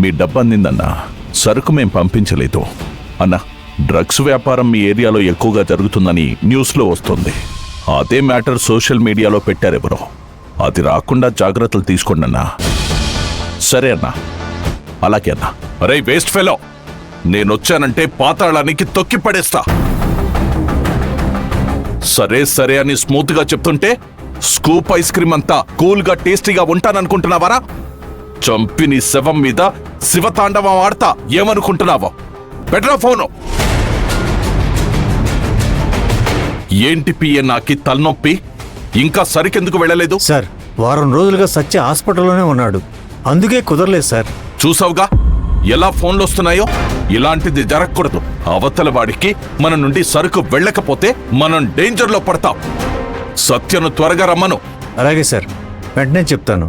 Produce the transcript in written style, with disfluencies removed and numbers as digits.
మీ డబ్బు అందిందన్నా, సరుకు మేం పంపించలేదు అన్నా. డ్రగ్స్ వ్యాపారం మీ ఏరియాలో ఎక్కువగా జరుగుతుందని న్యూస్లో వస్తుంది. అదే మ్యాటర్ సోషల్ మీడియాలో పెట్టారెవరో. అది రాకుండా జాగ్రత్తలు తీసుకోండి అన్నా. సరే అన్నా, అలాగే అన్నా. అరే వేస్ట్ ఫెలో, నేనొచ్చానంటే పాతాళానికి తొక్కి పడేస్తా. సరే సరే అని స్మూత్ గా చెప్తుంటే స్కూప్ ఐస్ క్రీమ్ అంతా కూల్ గా టేస్టీగా ఉంటాననుకుంటున్నావారా? చంపి నీ శవం మీద శివతాండవం ఆడతా ఏమనుకుంటున్నావో? బెటరా ఫోను. ఏంటి పిఏ నాకి తలనొప్పి? ఇంకా సరికెందుకు వెళ్ళలేదు? సార్, వారం రోజులుగా సత్య హాస్పిటల్లోనే ఉన్నాడు, అందుకే కుదరలేదు సార్. చూసావుగా ఎలా ఫోన్లు వస్తున్నాయో? ఇలాంటిది జరగకూడదు. అవతల వాడికి మన నుండి సరుకు వెళ్ళకపోతే మనం డేంజర్లో పడతాం. సత్యను త్వరగా రమ్మను. అలాగే సార్, వెంటనే చెప్తాను.